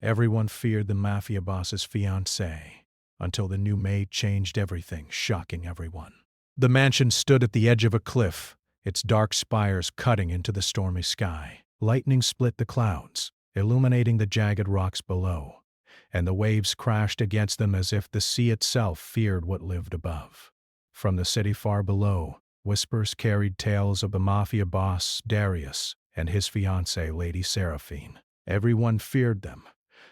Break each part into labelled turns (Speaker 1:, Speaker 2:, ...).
Speaker 1: Everyone feared the Mafia boss's fiancée, until the new maid changed everything, shocking everyone. The mansion stood at the edge of a cliff, its dark spires cutting into the stormy sky. Lightning split the clouds, illuminating the jagged rocks below, and the waves crashed against them as if the sea itself feared what lived above. From the city far below, whispers carried tales of the Mafia boss, Darius, and his fiancée, Lady Seraphine. Everyone feared them.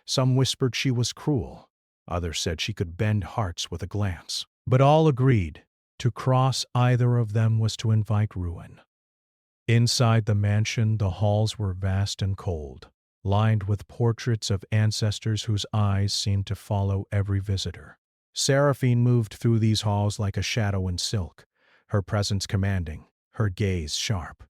Speaker 1: Some whispered she was cruel. Others said she could bend hearts with a glance. But all agreed, to cross either of them was to invite ruin. Inside the mansion, the halls were vast and cold, lined with portraits of ancestors whose eyes seemed to follow every visitor. Seraphine moved through these halls like a shadow in silk, her presence commanding, her gaze sharp.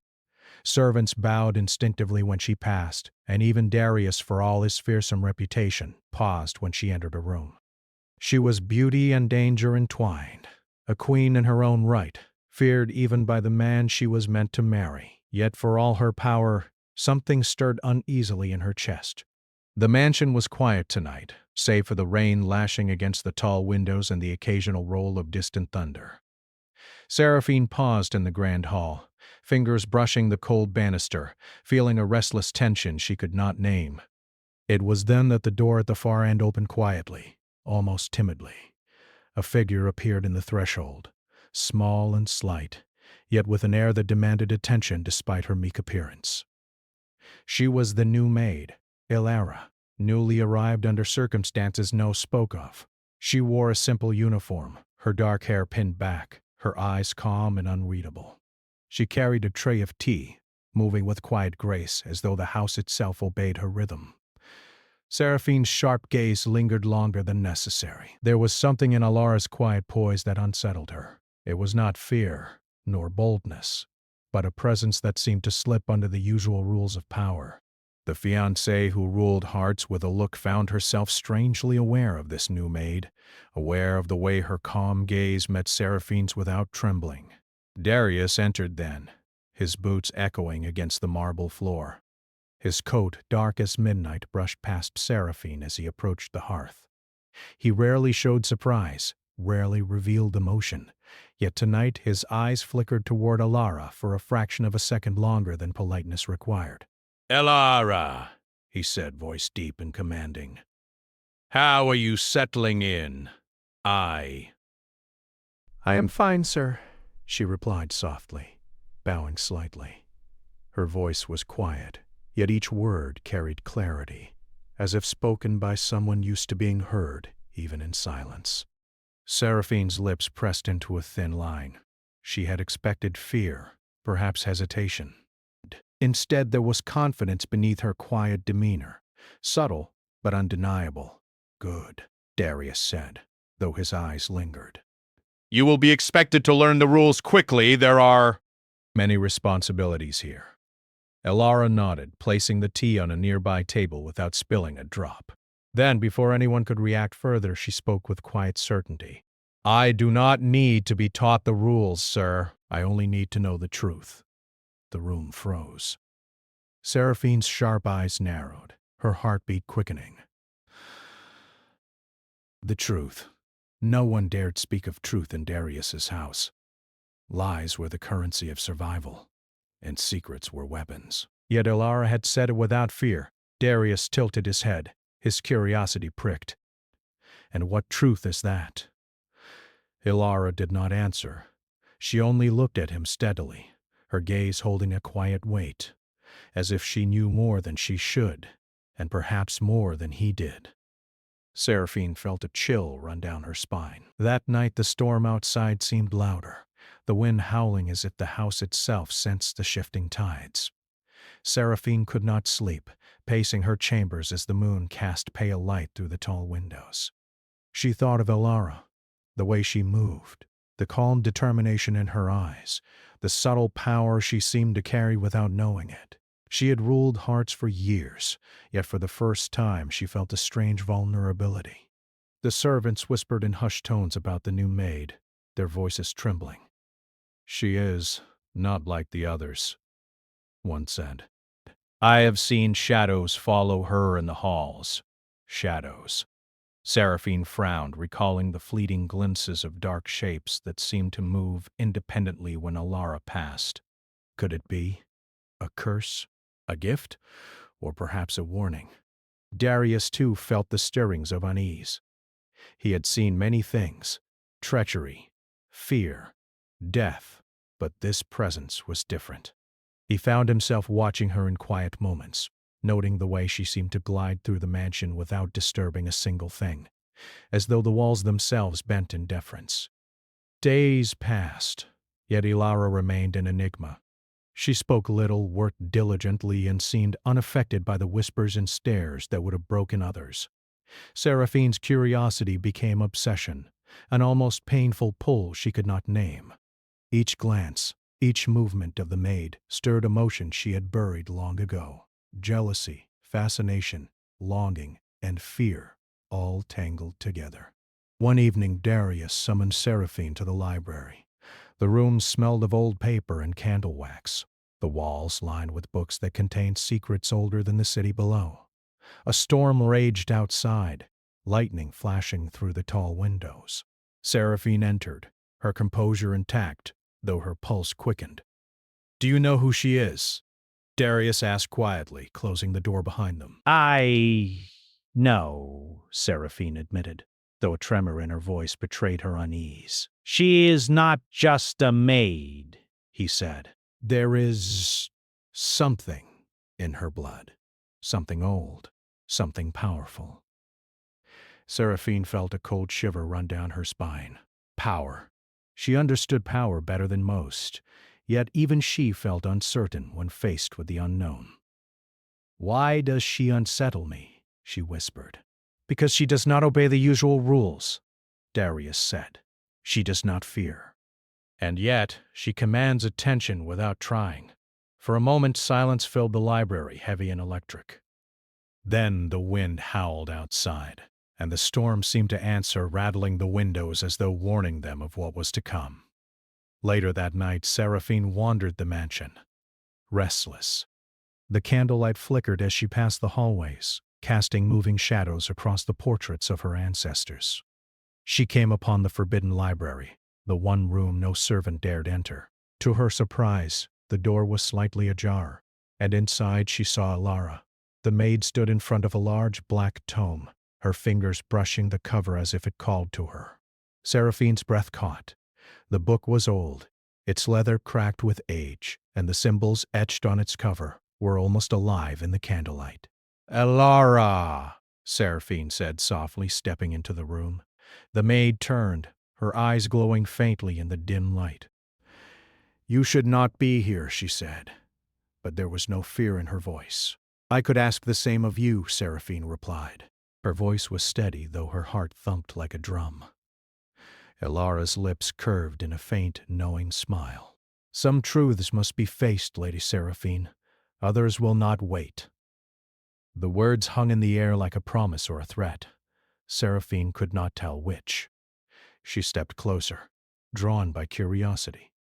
Speaker 1: Servants bowed instinctively when she passed, and even Darius, for all his fearsome reputation, paused when she entered a room. She was beauty and danger entwined, a queen in her own right, feared even by the man she was meant to marry. Yet for all her power, something stirred uneasily in her chest. The mansion was quiet tonight, save for the rain lashing against the tall windows and the occasional roll of distant thunder. Seraphine paused in the grand hall, fingers brushing the cold banister, feeling a restless tension she could not name. It was then that the door at the far end opened quietly, almost timidly. A figure appeared in the threshold, small and slight, yet with an air that demanded attention despite her meek appearance. She was the new maid, Ilara, newly arrived under circumstances no spoke of. She wore a simple uniform, her dark hair pinned back, her eyes calm and unreadable. She carried a tray of tea, moving with quiet grace as though the house itself obeyed her rhythm. Seraphine's sharp gaze lingered longer than necessary. There was something in Ilara's quiet poise that unsettled her. It was not fear, nor boldness, but a presence that seemed to slip under the usual rules of power. The fiancée who ruled hearts with a look found herself strangely aware of this new maid, aware of the way her calm gaze met Seraphine's without trembling. Darius entered then, his boots echoing against the marble floor. His coat, dark as midnight, brushed past Seraphine as he approached the hearth. He rarely showed surprise, rarely revealed emotion, yet tonight his eyes flickered toward Ilara for a fraction of a second longer than politeness required. "Ilara," he said, voice deep and commanding. "How are you settling in? I am fine, sir," she replied softly, bowing slightly. Her voice was quiet, yet each word carried clarity, as if spoken by someone used to being heard, even in silence. Seraphine's lips pressed into a thin line. She had expected fear, perhaps hesitation. Instead, there was confidence beneath her quiet demeanor, subtle but undeniable. "Good," Darius said, though his eyes lingered. "You will be expected to learn the rules quickly. There are many responsibilities here." Ilara nodded, placing the tea on a nearby table without spilling a drop. Then, before anyone could react further, she spoke with quiet certainty. "I do not need to be taught the rules, sir. I only need to know the truth." The room froze. Seraphine's sharp eyes narrowed, her heartbeat quickening. The truth. No one dared speak of truth in Darius's house. Lies were the currency of survival, and secrets were weapons. Yet Ilara had said it without fear. Darius tilted his head, his curiosity pricked. "And what truth is that?" Ilara did not answer. She only looked at him steadily, her gaze holding a quiet weight, as if she knew more than she should, and perhaps more than he did. Seraphine felt a chill run down her spine. That night the storm outside seemed louder, the wind howling as if the house itself sensed the shifting tides. Seraphine could not sleep, pacing her chambers as the moon cast pale light through the tall windows. She thought of Ilara, the way she moved, the calm determination in her eyes, the subtle power she seemed to carry without knowing it. She had ruled hearts for years, yet for the first time she felt a strange vulnerability. The servants whispered in hushed tones about the new maid, their voices trembling. "She is not like the others," one said. "I have seen shadows follow her in the halls. shadows. Seraphine frowned, recalling the fleeting glimpses of dark shapes that seemed to move independently when Alara passed. Could it be a curse, a gift, or perhaps a warning? Darius, too, felt the stirrings of unease. He had seen many things: treachery, fear, death, but this presence was different. He found himself watching her in quiet moments, noting the way she seemed to glide through the mansion without disturbing a single thing, as though the walls themselves bent in deference. Days passed, yet Ilara remained an enigma. She spoke little, worked diligently, and seemed unaffected by the whispers and stares that would have broken others. Seraphine's curiosity became obsession, an almost painful pull she could not name. Each glance, each movement of the maid stirred emotions she had buried long ago. Jealousy, fascination, longing, and fear, all tangled together. One evening Darius summoned Seraphine to the library. The room smelled of old paper and candle wax, the walls lined with books that contained secrets older than the city below. A storm raged outside, lightning flashing through the tall windows. Seraphine entered, her composure intact, though her pulse quickened. "Do you know who she is?" Darius asked quietly, closing the door behind them.
Speaker 2: No, Seraphine admitted, though a tremor in her voice betrayed her unease. "She is not just a maid," he said.
Speaker 1: "There is something in her blood, something old, something powerful." Seraphine felt a cold shiver run down her spine. Power. She understood power better than most, yet even she felt uncertain when faced with the unknown. "Why does she unsettle me?" she whispered. "Because she does not obey the usual rules," Darius said. "She does not fear. And yet she commands attention without trying." For a moment silence filled the library, heavy and electric. Then the wind howled outside, and the storm seemed to answer, rattling the windows as though warning them of what was to come. Later that night, Seraphine wandered the mansion, restless. The candlelight flickered as she passed the hallways, casting moving shadows across the portraits of her ancestors. She came upon the forbidden library, the one room no servant dared enter. To her surprise, the door was slightly ajar, and inside she saw Alara. The maid stood in front of a large black tome, her fingers brushing the cover as if it called to her. Seraphine's breath caught. The book was old, its leather cracked with age, and the symbols etched on its cover were almost alive in the candlelight. "Alara," Seraphine said softly, stepping into the room. The maid turned, her eyes glowing faintly in the dim light. "You should not be here," she said, but there was no fear in her voice. "I could ask the same of you," Seraphine replied. Her voice was steady, though her heart thumped like a drum. Alara's lips curved in a faint, knowing smile. "Some truths must be faced, Lady Seraphine. Others will not wait." The words hung in the air like a promise or a threat. Seraphine could not tell which. She stepped closer, drawn by curiosity,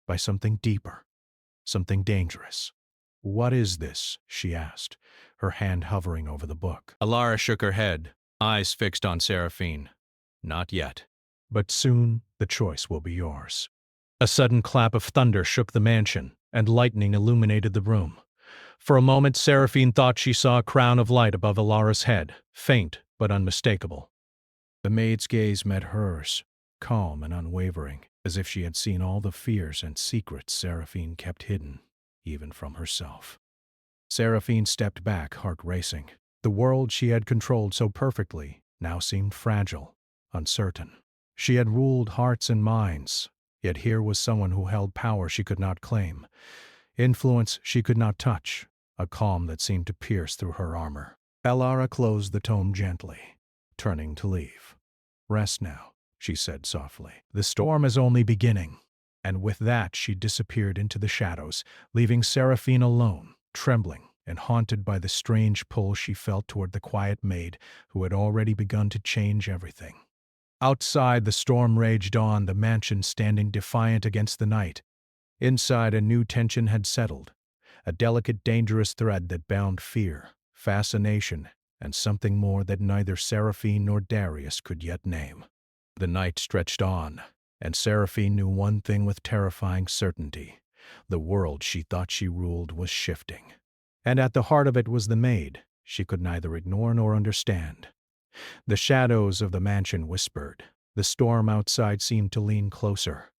Speaker 1: by something deeper, something dangerous. "What is this?" she asked, her hand hovering over the book. Alara shook her head, eyes fixed on Seraphine. "Not yet. But soon the choice will be yours." A sudden clap of thunder shook the mansion, and lightning illuminated the room. For a moment Seraphine thought she saw a crown of light above Alara's head, faint but unmistakable. The maid's gaze met hers, calm and unwavering, as if she had seen all the fears and secrets Seraphine kept hidden, even from herself. Seraphine stepped back, heart racing. The world she had controlled so perfectly now seemed fragile, uncertain. She had ruled hearts and minds, yet here was someone who held power she could not claim, influence she could not touch, a calm that seemed to pierce through her armor. Alara closed the tome gently, turning to leave. "Rest now," she said softly. "The storm is only beginning." And with that she disappeared into the shadows, leaving Seraphine alone, trembling and haunted by the strange pull she felt toward the quiet maid who had already begun to change everything. Outside the storm raged on, the mansion standing defiant against the night. Inside a new tension had settled, a delicate, dangerous thread that bound fear, fascination, and something more that neither Seraphine nor Darius could yet name. The night stretched on, and Seraphine knew one thing with terrifying certainty. The world she thought she ruled was shifting. And at the heart of it was the maid she could neither ignore nor understand. The shadows of the mansion whispered. The storm outside seemed to lean closer.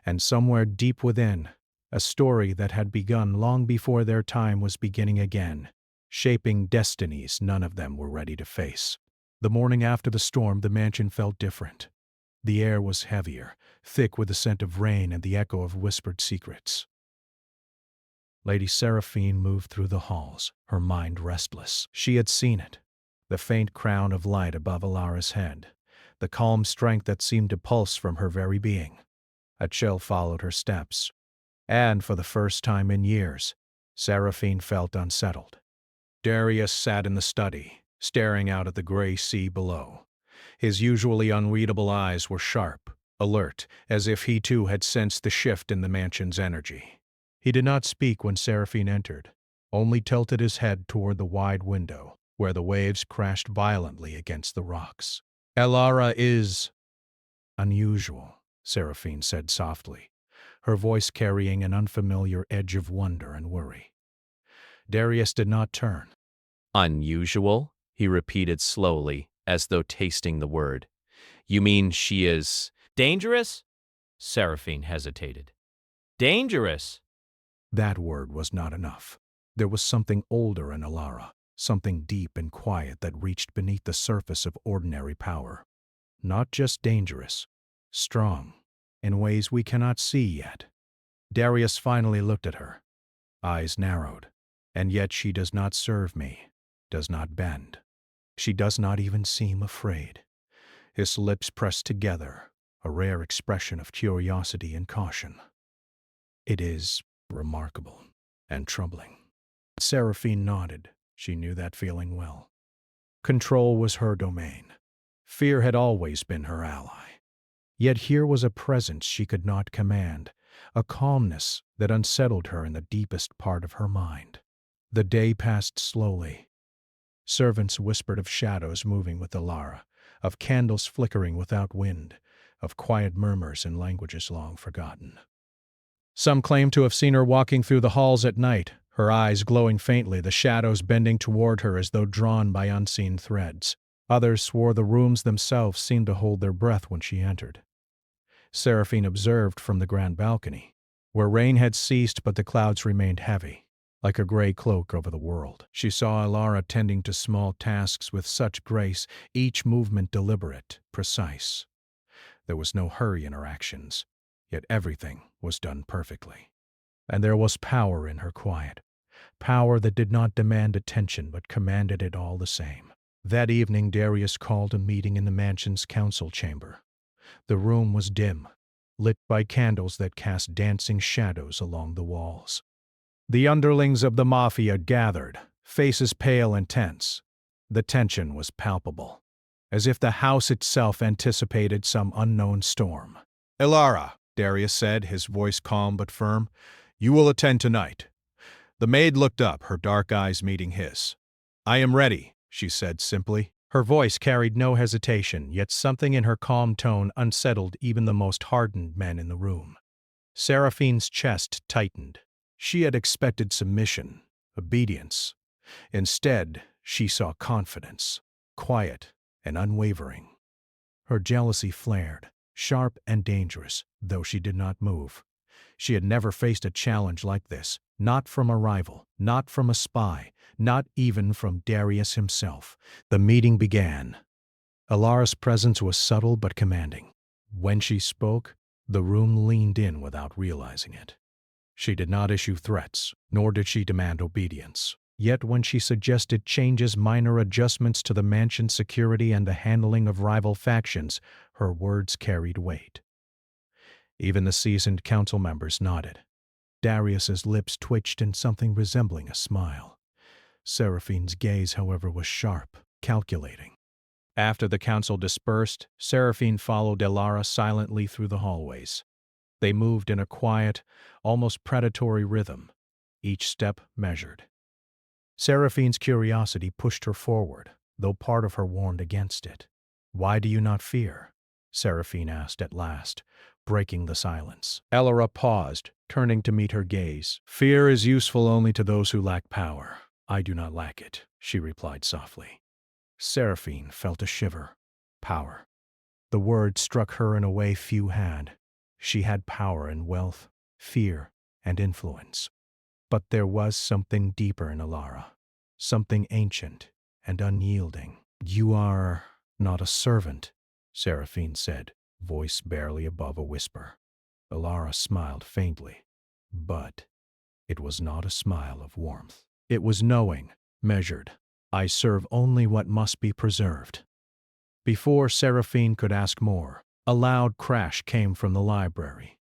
Speaker 1: And somewhere deep within, a story that had begun long before their time was beginning again, shaping destinies none of them were ready to face. The morning after the storm, the mansion felt different. The air was heavier, thick with the scent of rain and the echo of whispered secrets. Lady Seraphine moved through the halls, her mind restless. She had seen it. The faint crown of light above Alara's head, the calm strength that seemed to pulse from her very being. A chill followed her steps, and for the first time in years, Seraphine felt unsettled. Darius sat in the study, staring out at the gray sea below. His usually unreadable eyes were sharp, alert, as if he too had sensed the shift in the mansion's energy. He did not speak when Seraphine entered, only tilted his head toward the wide window, where the waves crashed violently against the rocks. "Alara is unusual," Seraphine said softly, her voice carrying an unfamiliar edge of wonder and worry. Darius did not turn.
Speaker 3: "Unusual?" he repeated slowly, as though tasting the word. "You mean she is dangerous?" Seraphine hesitated. "Dangerous?"
Speaker 1: That word was not enough. There was something older in Alara, something deep and quiet that reached beneath the surface of ordinary power. Not just dangerous, strong, in ways we cannot see yet. Darius finally looked at her, eyes narrowed. "And yet she does not serve me, does not bend. She does not even seem afraid." His lips pressed together, a rare expression of curiosity and caution. "It is remarkable and troubling." Seraphine nodded. She knew that feeling well. Control was her domain. Fear had always been her ally. Yet here was a presence she could not command, a calmness that unsettled her in the deepest part of her mind. The day passed slowly. Servants whispered of shadows moving with Alara, of candles flickering without wind, of quiet murmurs in languages long forgotten. Some claimed to have seen her walking through the halls at night, her eyes glowing faintly, the shadows bending toward her as though drawn by unseen threads. Others swore the rooms themselves seemed to hold their breath when she entered. Seraphine observed from the grand balcony, where rain had ceased but the clouds remained heavy, like a gray cloak over the world. She saw Alara tending to small tasks with such grace, each movement deliberate, precise. There was no hurry in her actions, yet everything was done perfectly. And there was power in her quiet, power that did not demand attention but commanded it all the same. That evening Darius called a meeting in the mansion's council chamber. The room was dim, lit by candles that cast dancing shadows along the walls. The underlings of the Mafia gathered, faces pale and tense. The tension was palpable, as if the house itself anticipated some unknown storm. "Alara," Darius said, his voice calm but firm, "you will attend tonight." The maid looked up, her dark eyes meeting his. "I am ready," she said simply. Her voice carried no hesitation, yet something in her calm tone unsettled even the most hardened men in the room. Seraphine's chest tightened. She had expected submission, obedience. Instead, she saw confidence, quiet and unwavering. Her jealousy flared, sharp and dangerous, though she did not move. She had never faced a challenge like this, not from a rival, not from a spy, not even from Darius himself. The meeting began. Alara's presence was subtle but commanding. When she spoke, the room leaned in without realizing it. She did not issue threats, nor did she demand obedience. Yet when she suggested changes, minor adjustments to the mansion's security and the handling of rival factions, her words carried weight. Even the seasoned council members nodded. Darius's lips twitched in something resembling a smile. Seraphine's gaze, however, was sharp, calculating. After the council dispersed, Seraphine followed Alara silently through the hallways. They moved in a quiet, almost predatory rhythm, each step measured. Seraphine's curiosity pushed her forward, though part of her warned against it. "Why do you not fear?" Seraphine asked at last, breaking the silence. Elora paused, turning to meet her gaze. "Fear is useful only to those who lack power. I do not lack it," she replied softly. Seraphine felt a shiver. Power. The word struck her in a way few had. She had power and wealth, fear, and influence. But there was something deeper in Elara, something ancient and unyielding. "You are not a servant," Seraphine said, voice barely above a whisper. Elara smiled faintly, but it was not a smile of warmth. It was knowing, measured. "I serve only what must be preserved." Before Seraphine could ask more, a loud crash came from the library.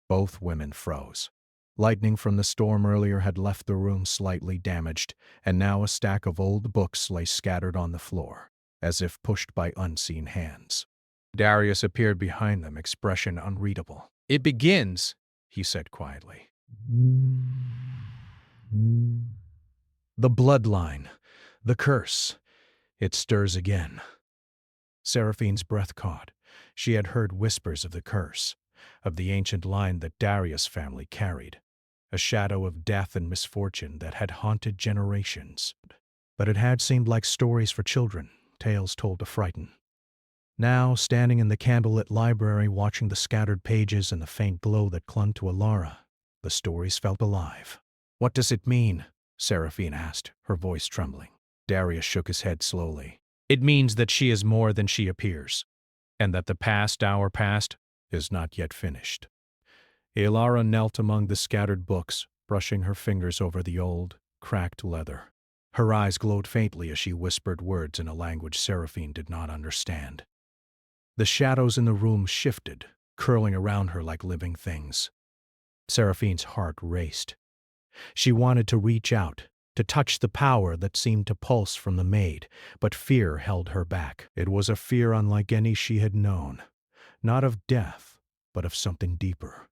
Speaker 1: Both women froze. Lightning from the storm earlier had left the room slightly damaged, and now a stack of old books lay scattered on the floor, as if pushed by unseen hands. Darius appeared behind them, expression unreadable. "It begins," he said quietly. "The bloodline, the curse. It stirs again." Seraphine's breath caught. She had heard whispers of the curse, of the ancient line that Darius' family carried, a shadow of death and misfortune that had haunted generations. But it had seemed like stories for children, tales told to frighten. Now, standing in the candlelit library, watching the scattered pages and the faint glow that clung to Elara, the stories felt alive. "What does it mean?" Seraphine asked, her voice trembling. Darius shook his head slowly. "It means that she is more than she appears, and that the past, our past, is not yet finished." Elara knelt among the scattered books, brushing her fingers over the old, cracked leather. Her eyes glowed faintly as she whispered words in a language Seraphine did not understand. The shadows in the room shifted, curling around her like living things. Seraphine's heart raced. She wanted to reach out, to touch the power that seemed to pulse from the maid, but fear held her back. It was a fear unlike any she had known, not of death, but of something deeper.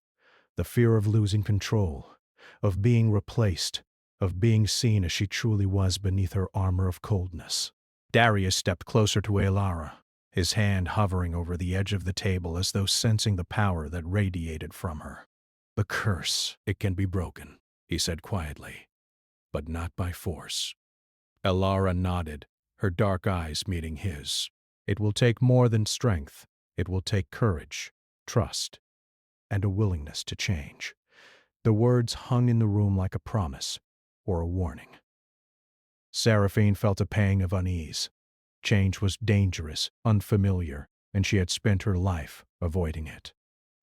Speaker 1: The fear of losing control, of being replaced, of being seen as she truly was beneath her armor of coldness. Darius stepped closer to Elara, his hand hovering over the edge of the table as though sensing the power that radiated from her. "The curse, it can be broken," he said quietly, "but not by force." Elara nodded, her dark eyes meeting his. "It will take more than strength. It will take courage, trust, and a willingness to change." The words hung in the room like a promise or a warning. Seraphine felt a pang of unease. Change was dangerous, unfamiliar, and she had spent her life avoiding it.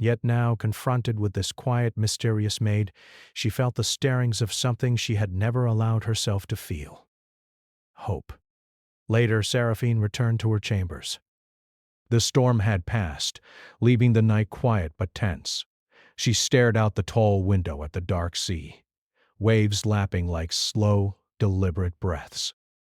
Speaker 1: Yet now, confronted with this quiet, mysterious maid, she felt the stirrings of something she had never allowed herself to feel. Hope. Later, Seraphine returned to her chambers. The storm had passed, leaving the night quiet but tense. She stared out the tall window at the dark sea, waves lapping like slow, deliberate breaths.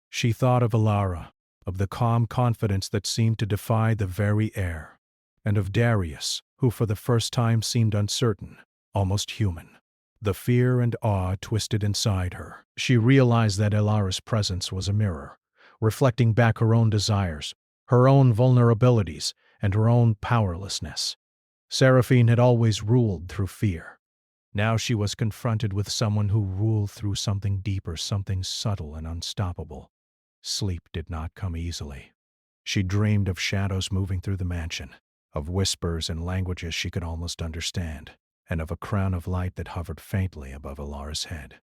Speaker 1: She thought of Elara, of the calm confidence that seemed to defy the very air, and of Darius, who for the first time seemed uncertain, almost human. The fear and awe twisted inside her. She realized that Elara's presence was a mirror, reflecting back her own desires, her own vulnerabilities, and her own powerlessness. Seraphine had always ruled through fear. Now she was confronted with someone who ruled through something deeper, something subtle and unstoppable. Sleep did not come easily. She dreamed of shadows moving through the mansion, of whispers and languages she could almost understand, and of a crown of light that hovered faintly above Elara's head.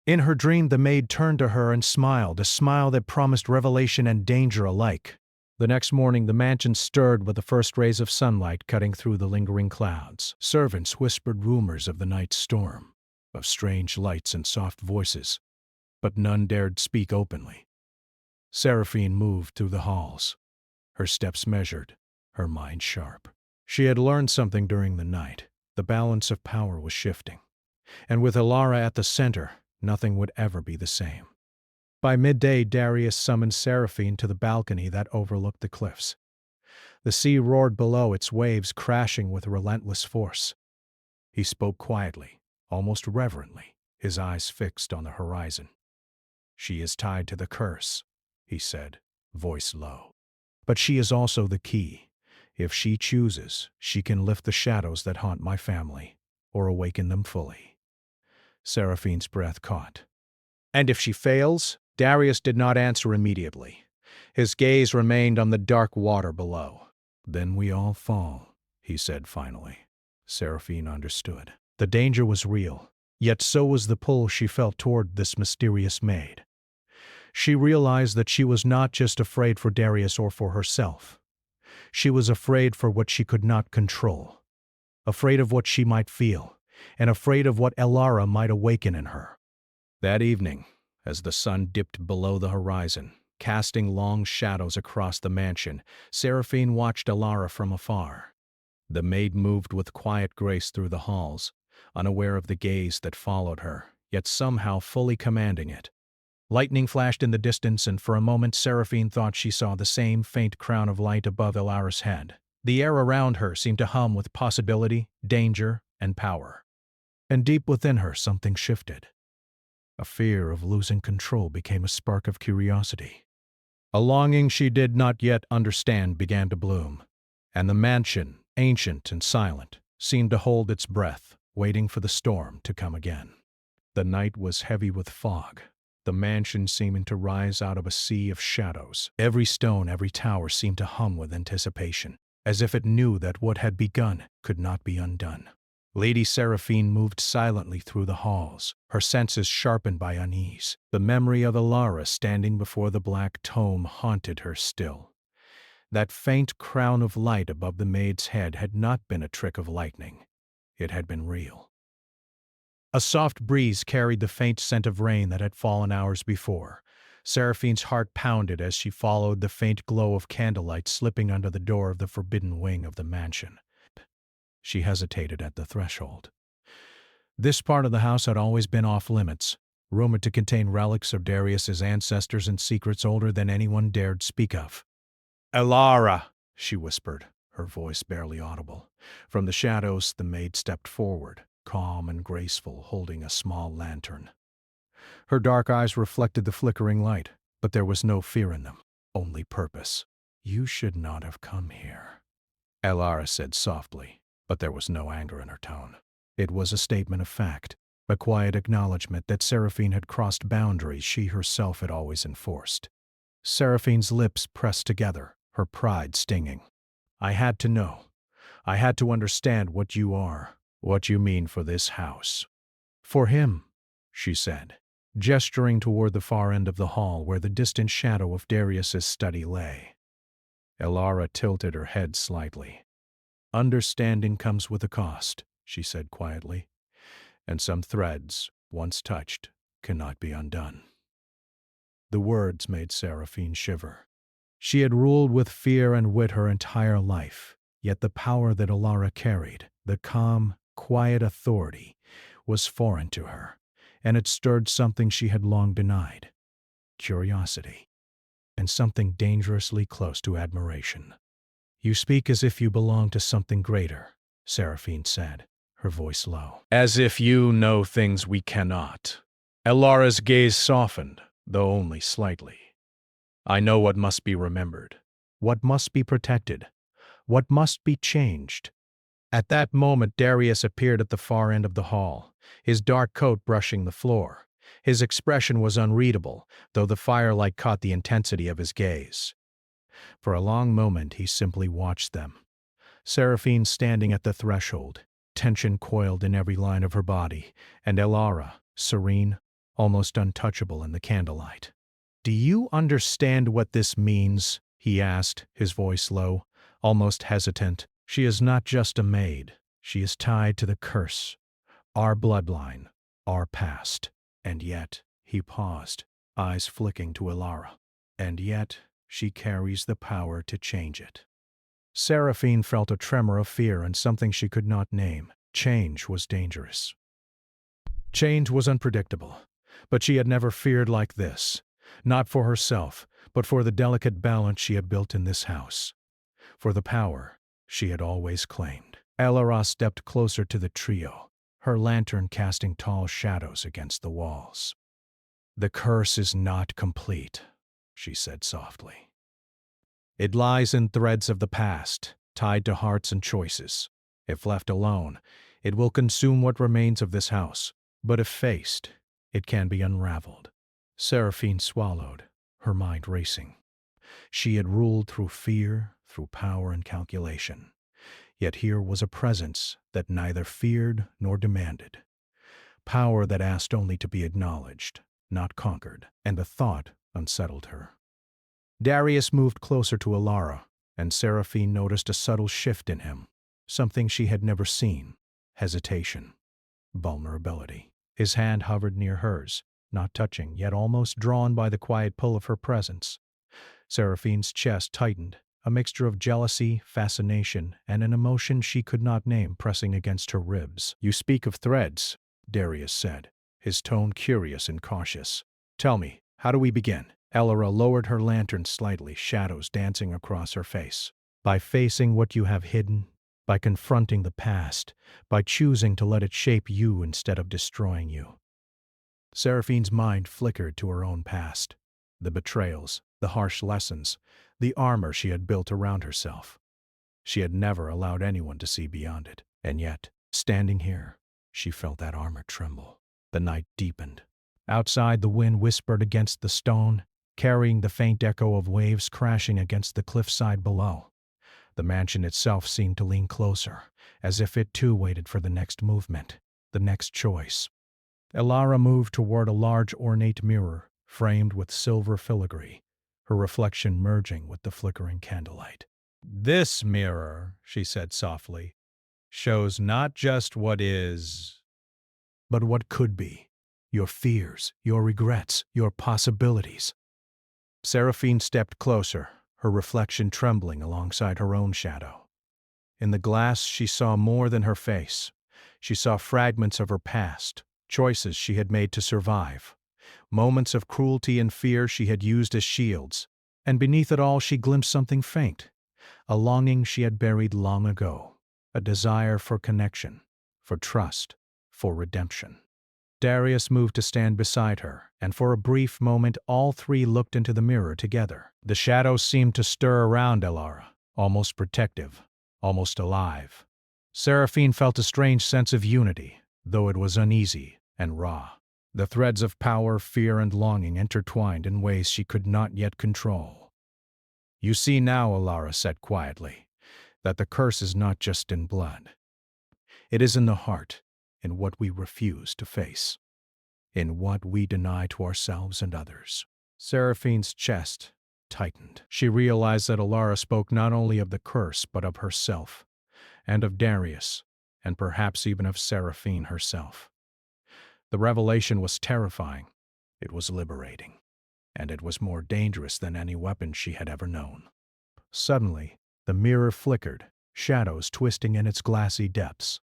Speaker 1: In her dream, the maid turned to her and smiled, a smile that promised revelation and danger alike. The next morning, the mansion stirred with the first rays of sunlight cutting through the lingering clouds. Servants whispered rumors of the night's storm, of strange lights and soft voices, but none dared speak openly. Seraphine moved through the halls, her steps measured, her mind sharp. She had learned something during the night. The balance of power was shifting, and with Elara at the center, nothing would ever be the same. By midday, Darius summoned Seraphine to the balcony that overlooked the cliffs. The sea roared below, its waves crashing with relentless force. He spoke quietly, almost reverently, his eyes fixed on the horizon. "She is tied to the curse," he said, voice low. But she is also the key. If she chooses, she can lift the shadows that haunt my family, or awaken them fully. Seraphine's breath caught. And if she fails? Darius did not answer immediately. His gaze remained on the dark water below. Then we all fall, he said finally. Seraphine understood. The danger was real, yet so was the pull she felt toward this mysterious maid. She realized that she was not just afraid for Darius or for herself. She was afraid for what she could not control, afraid of what she might feel, and afraid of what Elara might awaken in her. That evening, as the sun dipped below the horizon, casting long shadows across the mansion, Seraphine watched Elara from afar. The maid moved with quiet grace through the halls, unaware of the gaze that followed her, yet somehow fully commanding it. Lightning flashed in the distance, and for a moment Seraphine thought she saw the same faint crown of light above Elara's head. The air around her seemed to hum with possibility, danger, and power. And deep within her something shifted. A fear of losing control became a spark of curiosity. A longing she did not yet understand began to bloom, and the mansion, ancient and silent, seemed to hold its breath, waiting for the storm to come again. The night was heavy with fog, the mansion seeming to rise out of a sea of shadows. Every stone, every tower seemed to hum with anticipation, as if it knew that what had begun could not be undone. Lady Seraphine moved silently through the halls, her senses sharpened by unease. The memory of Elara standing before the black tome haunted her still. That faint crown of light above the maid's head had not been a trick of lightning. It had been real. A soft breeze carried the faint scent of rain that had fallen hours before. Seraphine's heart pounded as she followed the faint glow of candlelight slipping under the door of the forbidden wing of the mansion. She hesitated at the threshold. This part of the house had always been off-limits, rumored to contain relics of Darius's ancestors and secrets older than anyone dared speak of. "Elara," she whispered, her voice barely audible. From the shadows, the maid stepped forward, calm and graceful, holding a small lantern. Her dark eyes reflected the flickering light, but there was no fear in them, only purpose. "You should not have come here," Elara said softly, but there was no anger in her tone. It was a statement of fact, a quiet acknowledgement that Seraphine had crossed boundaries she herself had always enforced. Seraphine's lips pressed together, her pride stinging. "I had to know. I had to understand what you are, what you mean for this house." "For him," she said, gesturing toward the far end of the hall where the distant shadow of Darius's study lay. Elara tilted her head slightly. "Understanding comes with a cost," she said quietly, "and some threads, once touched, cannot be undone." The words made Seraphine shiver. She had ruled with fear and wit her entire life, yet the power that Elara carried, the calm, quiet authority, was foreign to her, and it stirred something she had long denied: curiosity, and something dangerously close to admiration. "You speak as if you belong to something greater," Seraphine said, her voice low. "As if you know things we cannot." Elara's gaze softened, though only slightly. "I know what must be remembered, what must be protected, what must be changed." At that moment Darius appeared at the far end of the hall, his dark coat brushing the floor. His expression was unreadable, though the firelight caught the intensity of his gaze. For a long moment he simply watched them. Seraphine standing at the threshold, tension coiled in every line of her body, and Elara, serene, almost untouchable in the candlelight. "Do you understand what this means?" he asked, his voice low, almost hesitant. "She is not just a maid. She is tied to the curse, our bloodline, our past. And yet," he paused, eyes flicking to Elara, "and yet she carries the power to change it." Seraphine felt a tremor of fear and something she could not name. Change was dangerous. Change was unpredictable, but she had never feared like this, not for herself, but for the delicate balance she had built in this house, for the power she had always claimed. Elara stepped closer to the trio, her lantern casting tall shadows against the walls. "The curse is not complete," she said softly. It lies in threads of the past, tied to hearts and choices. If left alone, it will consume what remains of this house, but if faced, it can be unraveled. Seraphine swallowed, her mind racing. She had ruled through fear, through power and calculation. Yet here was a presence that neither feared nor demanded. Power that asked only to be acknowledged, not conquered, and the thought unsettled her. Darius moved closer to Alara, and Seraphine noticed a subtle shift in him, something she had never seen: hesitation, vulnerability. His hand hovered near hers, not touching, yet almost drawn by the quiet pull of her presence. Seraphine's chest tightened, a mixture of jealousy, fascination, and an emotion she could not name pressing against her ribs. "You speak of threads," Darius said, his tone curious and cautious. "Tell me, how do we begin?" Alara lowered her lantern slightly, shadows dancing across her face. "By facing what you have hidden, by confronting the past, by choosing to let it shape you instead of destroying you." Seraphine's mind flickered to her own past, the betrayals, the harsh lessons, the armor she had built around herself. She had never allowed anyone to see beyond it, and yet, standing here, she felt that armor tremble. The night deepened. Outside, the wind whispered against the stone, carrying the faint echo of waves crashing against the cliffside below. The mansion itself seemed to lean closer, as if it too waited for the next movement, the next choice. Alara moved toward a large ornate mirror, framed with silver filigree, her reflection merging with the flickering candlelight. "This mirror," she said softly, "shows not just what is, but what could be. Your fears, your regrets, your possibilities." Seraphine stepped closer, her reflection trembling alongside her own shadow. In the glass she saw more than her face. She saw fragments of her past, choices she had made to survive, moments of cruelty and fear she had used as shields, and beneath it all she glimpsed something faint, a longing she had buried long ago, a desire for connection, for trust, for redemption. Darius moved to stand beside her, and for a brief moment all three looked into the mirror together. The shadows seemed to stir around Alara, almost protective, almost alive. Seraphine felt a strange sense of unity, though it was uneasy and raw. The threads of power, fear, and longing intertwined in ways she could not yet control. "You see now," Alara said quietly, "that the curse is not just in blood. It is in the heart, in what we refuse to face, in what we deny to ourselves and others." Seraphine's chest tightened. She realized that Alara spoke not only of the curse, but of herself, and of Darius, and perhaps even of Seraphine herself. The revelation was terrifying, it was liberating, and it was more dangerous than any weapon she had ever known. Suddenly, the mirror flickered, shadows twisting in its glassy depths.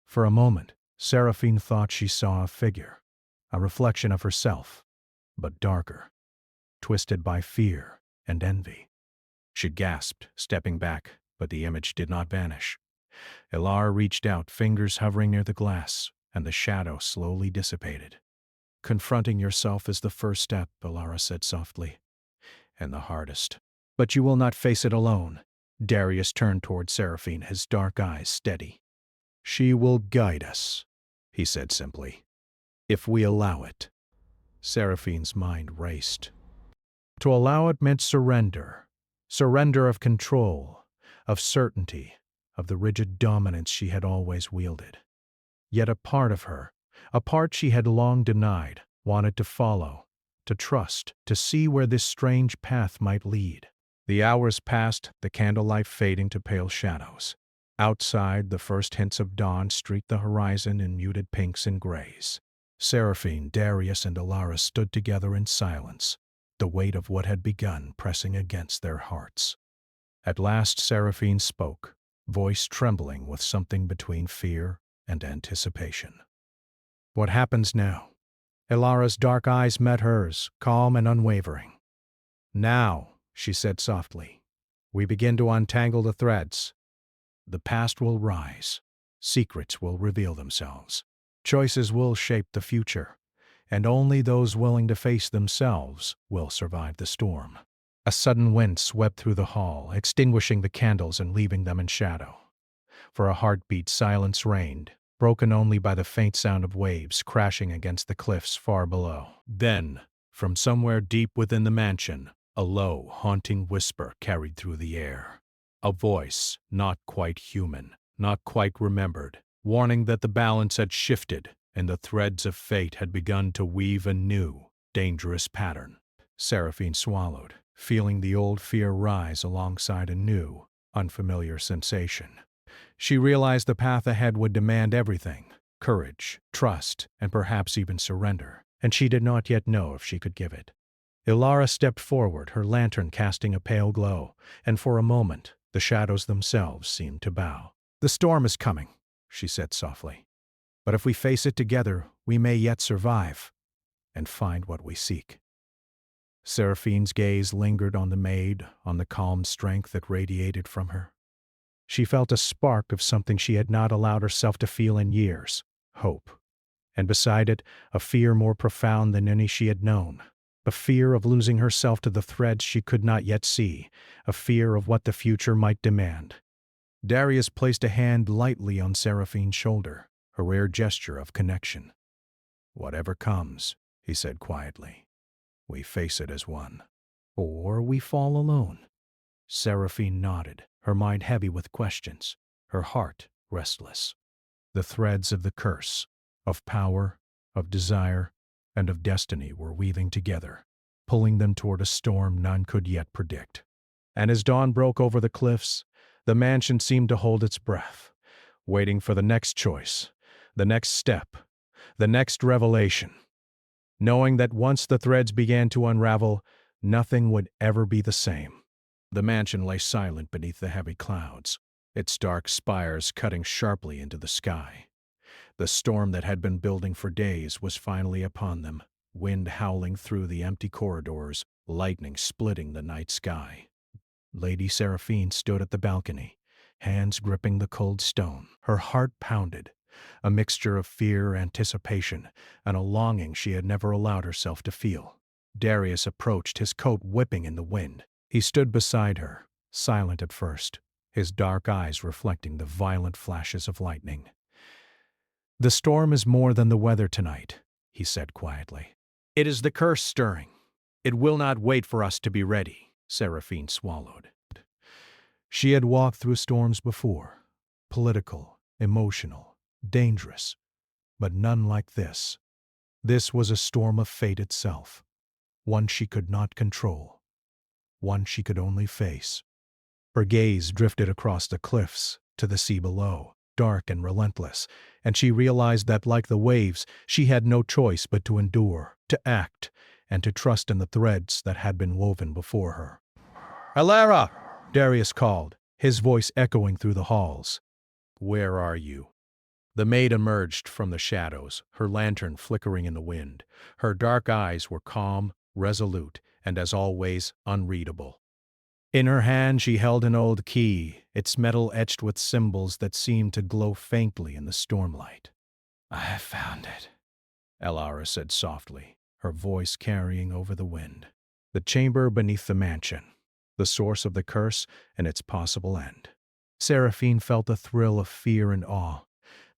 Speaker 1: For a moment, Seraphine thought she saw a figure, a reflection of herself, but darker, twisted by fear and envy. She gasped, stepping back, but the image did not vanish. Alara reached out, fingers hovering near the glass, and the shadow slowly dissipated. "Confronting yourself is the first step," Alara said softly, "and the hardest. But you will not face it alone." Darius turned toward Seraphine, his dark eyes steady. "She will guide us," he said simply, "if we allow it." Seraphine's mind raced. To allow it meant surrender, surrender of control, of certainty, of the rigid dominance she had always wielded. Yet a part of her, a part she had long denied, wanted to follow, to trust, to see where this strange path might lead. The hours passed, the candlelight fading to pale shadows. Outside, the first hints of dawn streaked the horizon in muted pinks and grays. Seraphine, Darius, and Alara stood together in silence, the weight of what had begun pressing against their hearts. At last Seraphine spoke, voice trembling with something between fear and anticipation. "What happens now?" Alara's dark eyes met hers, calm and unwavering. "Now," she said softly, "we begin to untangle the threads. The past will rise. Secrets will reveal themselves. Choices will shape the future. and only those willing to face themselves will survive the storm. A sudden wind swept through the hall, extinguishing the candles and leaving them in shadow. For a heartbeat, silence reigned, broken only by the faint sound of waves crashing against the cliffs far below. Then, from somewhere deep within the mansion, a low, haunting whisper carried through the air. A voice, not quite human, not quite remembered, warning that the balance had shifted and the threads of fate had begun to weave a new, dangerous pattern. Seraphine swallowed, feeling the old fear rise alongside a new, unfamiliar sensation. She realized the path ahead would demand everything: courage, trust, and perhaps even surrender, and she did not yet know if she could give it. Ilara stepped forward, her lantern casting a pale glow, and for a moment the shadows themselves seemed to bow. "The storm is coming," she said softly. "But if we face it together, we may yet survive and find what we seek." Seraphine's gaze lingered on the maid, on the calm strength that radiated from her. She felt a spark of something she had not allowed herself to feel in years: hope. And beside it, a fear more profound than any she had known. A fear of losing herself to the threads she could not yet see, a fear of what the future might demand. Darius placed a hand lightly on Seraphine's shoulder, a rare gesture of connection. "Whatever comes," he said quietly, "we face it as one. Or we fall alone." Seraphine nodded, her mind heavy with questions, her heart restless. The threads of the curse, of power, of desire, and of destiny were weaving together, pulling them toward a storm none could yet predict. And as dawn broke over the cliffs, the mansion seemed to hold its breath, waiting for the next choice, the next step, the next revelation, knowing that once the threads began to unravel, nothing would ever be the same. The mansion lay silent beneath the heavy clouds, its dark spires cutting sharply into the sky. The storm that had been building for days was finally upon them, wind howling through the empty corridors, lightning splitting the night sky. Lady Seraphine stood at the balcony, hands gripping the cold stone. Her heart pounded, a mixture of fear, anticipation, and a longing she had never allowed herself to feel. Darius approached, his coat whipping in the wind. He stood beside her, silent at first, his dark eyes reflecting the violent flashes of lightning. "The storm is more than the weather tonight," he said quietly. "It is the curse stirring. It will not wait for us to be ready." Seraphine swallowed. She had walked through storms before, political, emotional, dangerous, but none like this. This was a storm of fate itself, one she could not control, one she could only face. Her gaze drifted across the cliffs to the sea below, dark and relentless, and she realized that, like the waves, she had no choice but to endure, to act, and to trust in the threads that had been woven before her. "Ilara!" Darius called, his voice echoing through the halls. "Where are you?" The maid emerged from the shadows, her lantern flickering in the wind. Her dark eyes were calm, resolute, and as always, unreadable. In her hand she held an old key, its metal etched with symbols that seemed to glow faintly in the stormlight. "I have found it," Ilara said softly, her voice carrying over the wind. The chamber beneath the mansion, the source of the curse and its possible end. Seraphine felt a thrill of fear and awe.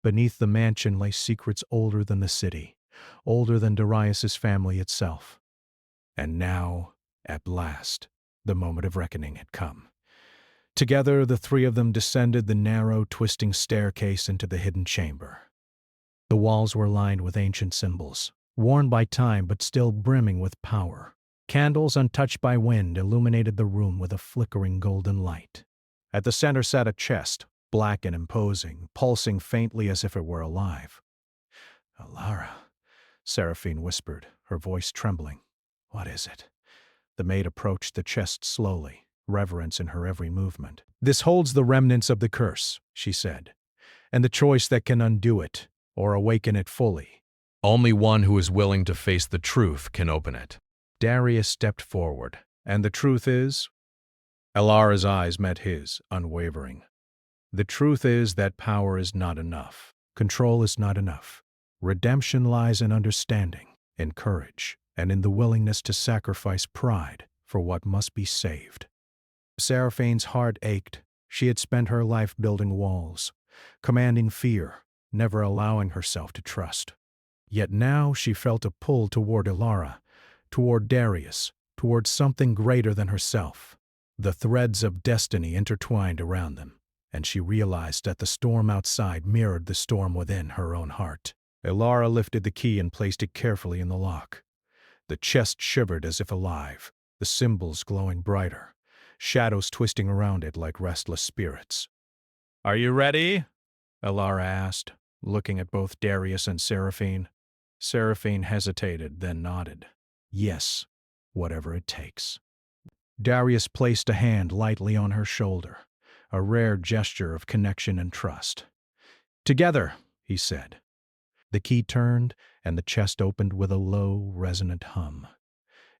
Speaker 1: Beneath the mansion lay secrets older than the city, older than Darius's family itself. And now, at last, the moment of reckoning had come. Together, the three of them descended the narrow, twisting staircase into the hidden chamber. The walls were lined with ancient symbols, worn by time but still brimming with power. Candles, untouched by wind, illuminated the room with a flickering golden light. At the center sat a chest, black and imposing, pulsing faintly as if it were alive. "Ilara," Seraphine whispered, her voice trembling. "What is it?" The maid approached the chest slowly, reverence in her every movement. "This holds the remnants of the curse," she said, "and the choice that can undo it, or awaken it fully.
Speaker 3: Only one who is willing to face the truth can open it."
Speaker 1: Darius stepped forward. "And the truth is?" Ilara's eyes met his, unwavering. "The truth is that power is not enough. Control is not enough. Redemption lies in understanding, in courage, and in the willingness to sacrifice pride for what must be saved. Seraphine's heart ached. She had spent her life building walls, commanding fear, never allowing herself to trust. Yet now she felt a pull toward Ilara, toward Darius, toward something greater than herself. The threads of destiny intertwined around them, and she realized that the storm outside mirrored the storm within her own heart. Ilara lifted the key and placed it carefully in the lock. The chest shivered as if alive, the symbols glowing brighter, shadows twisting around it like restless spirits. "Are you ready?" Ilara asked, looking at both Darius and Seraphine. Seraphine hesitated, then nodded. "Yes, whatever it takes." Darius placed a hand lightly on her shoulder, a rare gesture of connection and trust. "Together," he said. The key turned, and the chest opened with a low, resonant hum.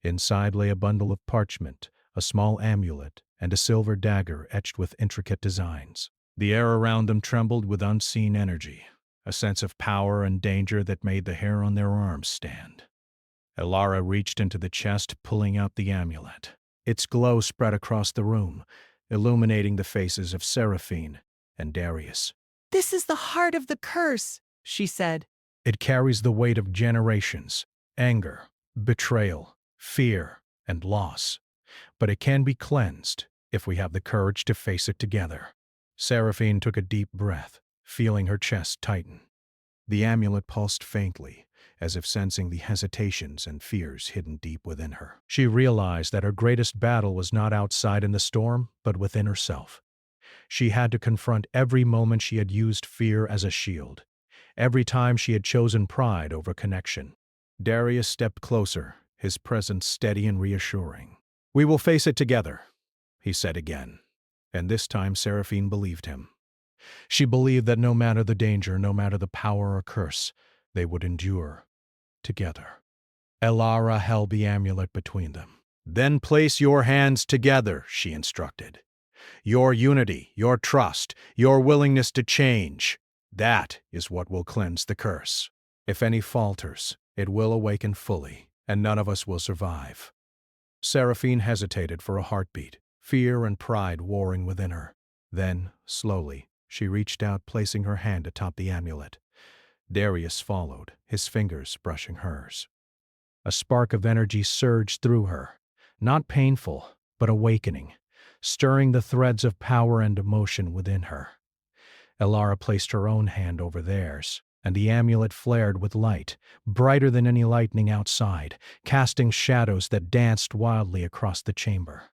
Speaker 1: Inside lay a bundle of parchment, a small amulet, and a silver dagger etched with intricate designs. The air around them trembled with unseen energy, a sense of power and danger that made the hair on their arms stand. Ilara reached into the chest, pulling out the amulet. Its glow spread across the room, illuminating the faces of Seraphine and Darius.
Speaker 4: "This is the heart of the curse," she said.
Speaker 1: It carries the weight of generations, anger, betrayal, fear, and loss. But it can be cleansed if we have the courage to face it together. Seraphine took a deep breath, feeling her chest tighten. The amulet pulsed faintly, as if sensing the hesitations and fears hidden deep within her. She realized that her greatest battle was not outside in the storm, but within herself. She had to confront every moment she had used fear as a shield, every time she had chosen pride over connection. Darius stepped closer, his presence steady and reassuring. "We will face it together," he said again, and this time Seraphine believed him. She believed that no matter the danger, no matter the power or curse, they would endure together. Ilara held the amulet between them. "Then place your hands together," she instructed. "Your unity, your trust, your willingness to change, that is what will cleanse the curse. If any falters, it will awaken fully, and none of us will survive." Seraphine hesitated for a heartbeat, fear and pride warring within her. Then, slowly, she reached out, placing her hand atop the amulet. Darius followed, his fingers brushing hers. A spark of energy surged through her, not painful, but awakening, stirring the threads of power and emotion within her. Ilara placed her own hand over theirs, and the amulet flared with light, brighter than any lightning outside, casting shadows that danced wildly across the chamber.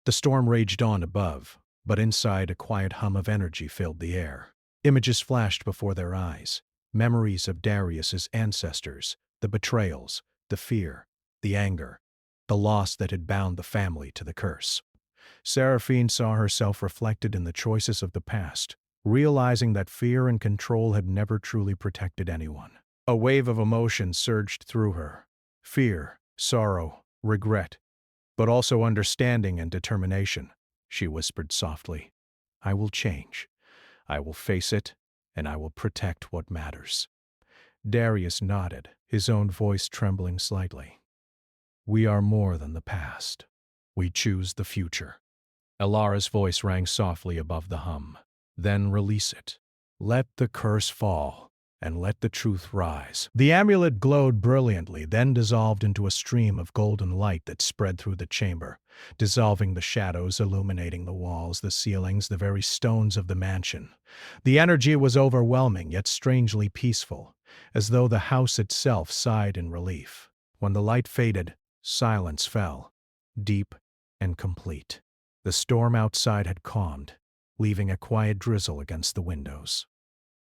Speaker 1: The storm raged on above, but inside a quiet hum of energy filled the air. Images flashed before their eyes, memories of Darius's ancestors, the betrayals, the fear, the anger, the loss that had bound the family to the curse. Seraphine saw herself reflected in the choices of the past, realizing that fear and control had never truly protected anyone. A wave of emotion surged through her. Fear, sorrow, regret, but also understanding and determination. She whispered softly, "I will change. I will face it, and I will protect what matters." Darius nodded, his own voice trembling slightly. "We are more than the past. We choose the future." Ilara's voice rang softly above the hum. "Then release it. Let the curse fall, and let the truth rise." The amulet glowed brilliantly, then dissolved into a stream of golden light that spread through the chamber, dissolving the shadows, illuminating the walls, the ceilings, the very stones of the mansion. The energy was overwhelming, yet strangely peaceful, as though the house itself sighed in relief. When the light faded, silence fell, deep and complete. The storm outside had calmed, leaving a quiet drizzle against the windows.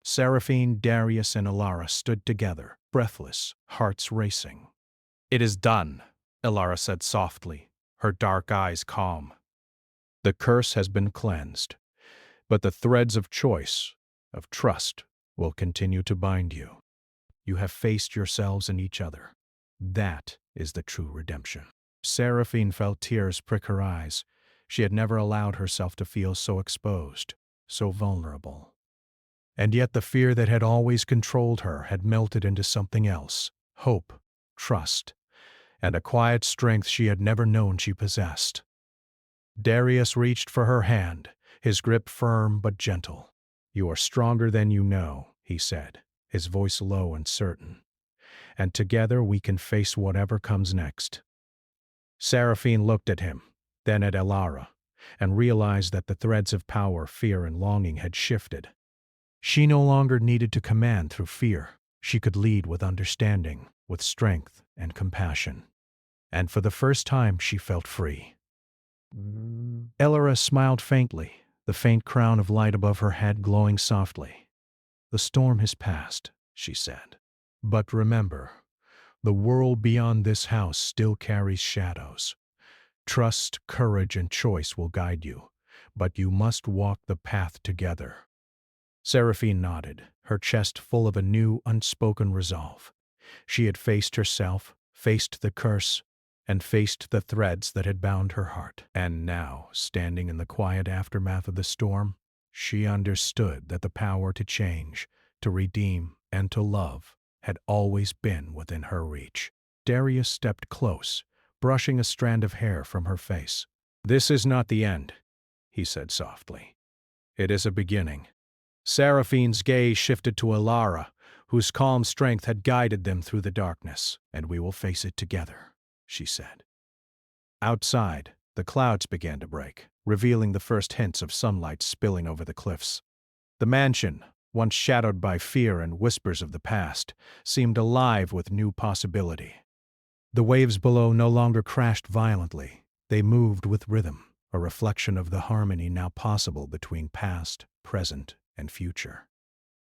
Speaker 1: Seraphine, Darius, and Ilara stood together, breathless, hearts racing. "It is done," Ilara said softly, her dark eyes calm. "The curse has been cleansed, but the threads of choice, of trust, will continue to bind you. You have faced yourselves and each other. That is the true redemption." Seraphine felt tears prick her eyes. She had never allowed herself to feel so exposed, so vulnerable. And yet the fear that had always controlled her had melted into something else, hope, trust, and a quiet strength she had never known she possessed. Darius reached for her hand, his grip firm but gentle. "You are stronger than you know," he said, his voice low and certain. "And together we can face whatever comes next." Seraphine looked at him, then at Elara, and realized that the threads of power, fear, and longing had shifted. She no longer needed to command through fear. She could lead with understanding, with strength and compassion. And for the first time she felt free. Elara smiled faintly, the faint crown of light above her head glowing softly. "The storm has passed," she said. "But remember, the world beyond this house still carries shadows. Trust, courage, and choice will guide you, but you must walk the path together." Seraphine nodded, her chest full of a new, unspoken resolve. She had faced herself, faced the curse, and faced the threads that had bound her heart. And now, standing in the quiet aftermath of the storm, she understood that the power to change, to redeem, and to love had always been within her reach. Darius stepped close, brushing a strand of hair from her face. "This is not the end," he said softly. "It is a beginning." Seraphine's gaze shifted to Elara, whose calm strength had guided them through the darkness. "And we will face it together," she said. Outside, the clouds began to break, revealing the first hints of sunlight spilling over the cliffs. The mansion, once shadowed by fear and whispers of the past, seemed alive with new possibility. The waves below no longer crashed violently. They moved with rhythm, a reflection of the harmony now possible between past, present, and future.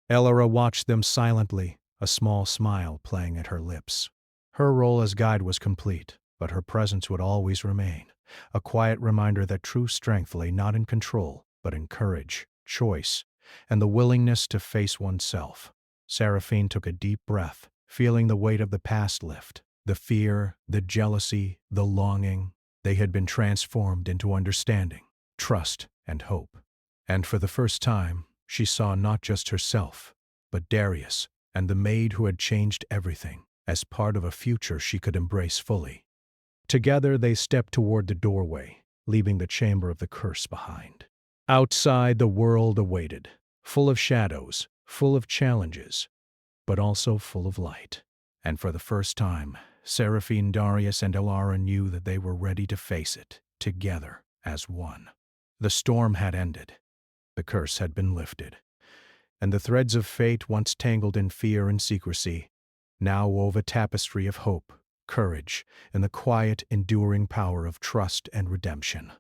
Speaker 1: Elara watched them silently, a small smile playing at her lips. Her role as guide was complete, but her presence would always remain, a quiet reminder that true strength lay not in control, but in courage, choice, and the willingness to face oneself. Seraphine took a deep breath, feeling the weight of the past lift. The fear, the jealousy, the longing, they had been transformed into understanding, trust, and hope. And for the first time, she saw not just herself, but Darius and the maid who had changed everything, as part of a future she could embrace fully. Together they stepped toward the doorway, leaving the chamber of the curse behind. Outside, the world awaited, full of shadows, full of challenges, but also full of light. And for the first time, Seraphine, Darius, and Elara knew that they were ready to face it, together, as one. The storm had ended. The curse had been lifted, and the threads of fate, once tangled in fear and secrecy, now wove a tapestry of hope, courage, and the quiet, enduring power of trust and redemption.